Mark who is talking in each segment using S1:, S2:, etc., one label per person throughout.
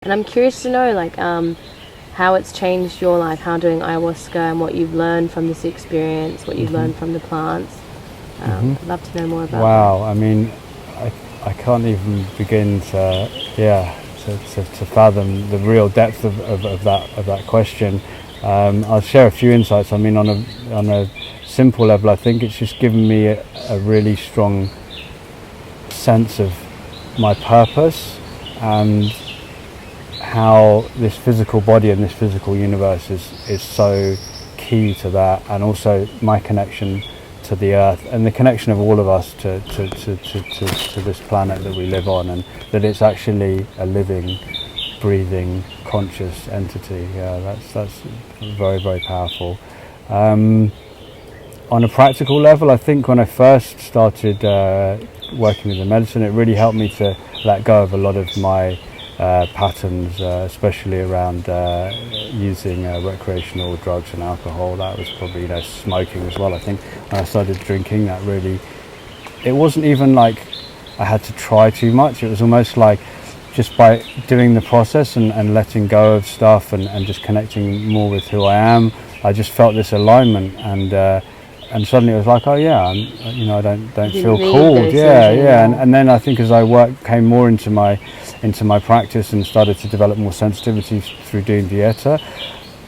S1: And I'm curious to know, like, how it's changed your life, how doing ayahuasca and what you've learned from this experience, what you've learned from the plants. I'd love to know more about
S2: Wow, I mean, I can't even begin to fathom the real depth of that question. I'll share a few insights. I mean, on a simple level, I think it's just given me a really strong sense of my purpose and how this physical body and this physical universe is so key to that, and also my connection to the earth and the connection of all of us to this planet that we live on, and that it's actually a living, breathing, conscious entity. Yeah, that's very, very powerful. On a practical level, I think when I first started working with the medicine, it really helped me to let go of a lot of my patterns, especially around using recreational drugs and alcohol. That was probably, smoking as well. I think when I started drinking, that really, it wasn't even like I had to try too much. It was almost like just by doing the process and letting go of stuff and just connecting more with who I am, I just felt this alignment, and suddenly it was like, oh yeah, I don't feel called. Yeah. And then I think as I came more into my practice and started to develop more sensitivity through doing dieta,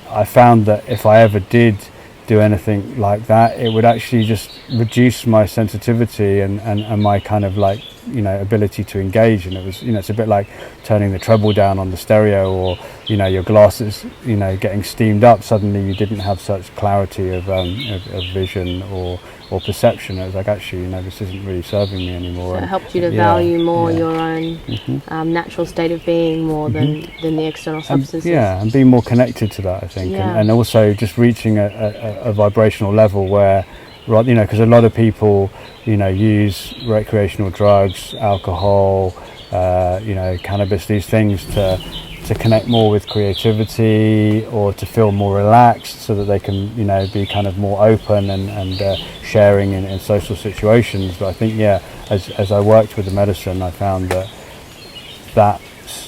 S2: I found that if I ever did do anything like that, it would actually just reduce my sensitivity and my kind of like, ability to engage. And it was, it's a bit like turning the treble down on the stereo, or, your glasses, getting steamed up. Suddenly you didn't have such clarity of vision or perception. It was like, actually, this isn't really serving me anymore.
S1: So it helped you to value more your own natural state of being more than the external substances.
S2: And be more connected to that, I think. And also just reaching a vibrational level where, because a lot of people, use recreational drugs, alcohol, cannabis, these things to connect more with creativity or to feel more relaxed, so that they can, be kind of more open and sharing in social situations. But I think, as I worked with the medicine, I found that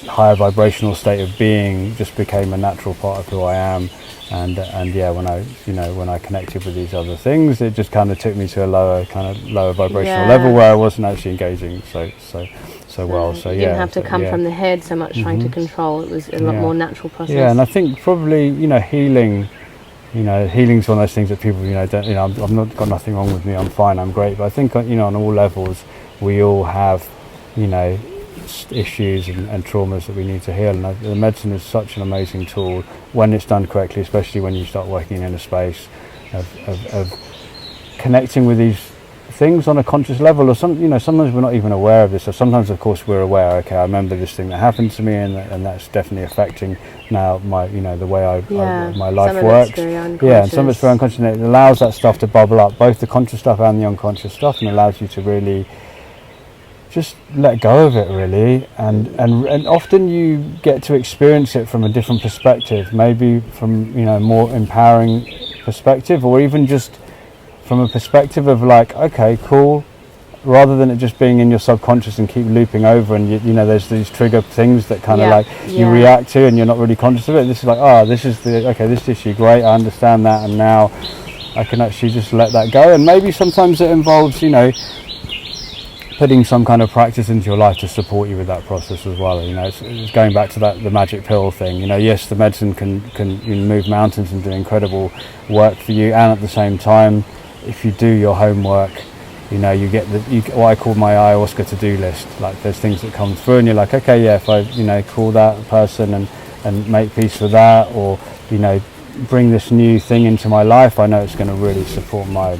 S2: higher vibrational state of being just became a natural part of who I am. And when I connected with these other things, it just kind of took me to a lower vibrational level where I wasn't actually engaging so well. So
S1: you didn't have to come from the head so much trying to control. It was a lot more natural process.
S2: Yeah, and I think probably healing. Healing's one of those things that people don't. I've not got nothing wrong with me. I'm fine. I'm great. But I think on all levels we all have issues and traumas that we need to heal, and the medicine is such an amazing tool when it's done correctly, especially when you start working in a space of connecting with these things on a conscious level. Or sometimes we're not even aware of this, or sometimes of course we're aware, okay, I remember this thing that happened to me, and that's definitely affecting now my the way my life works.
S1: And
S2: some of it's very unconscious, and it allows that stuff to bubble up, both the conscious stuff and the unconscious stuff, and allows you to really just let go of it, really, and often you get to experience it from a different perspective, maybe from more empowering perspective, or even just from a perspective of like, okay, cool, rather than it just being in your subconscious and keep looping over, and there's these trigger things that kind of you react to and you're not really conscious of it. This is like, this is this issue, great, I understand that, and now I can actually just let that go. And maybe sometimes it involves putting some kind of practice into your life to support you with that process as well. It's going back to the magic pill thing. Yes, the medicine can move mountains and do incredible work for you, and at the same time, if you do your homework, you get what I call my ayahuasca to-do list. Like, there's things that come through and you're like, okay, if I call that person and make peace with that, or bring this new thing into my life, I know it's going to really support my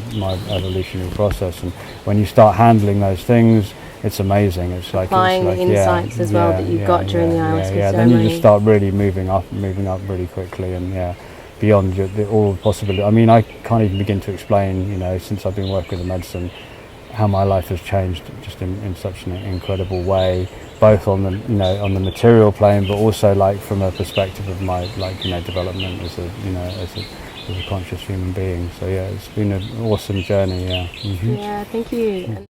S2: evolutionary process. And when you start handling those things, it's amazing. It's like
S1: applying the insights as well that you've got during the ayahuasca ceremony.
S2: Then you just start really moving up really quickly, and beyond all possibility. I mean, I can't even begin to explain, since I've been working with the medicine, how my life has changed just in such an incredible way, both on the material plane, but also like from a perspective of my development as a conscious human being. So it's been an awesome journey.
S1: Yeah, thank you.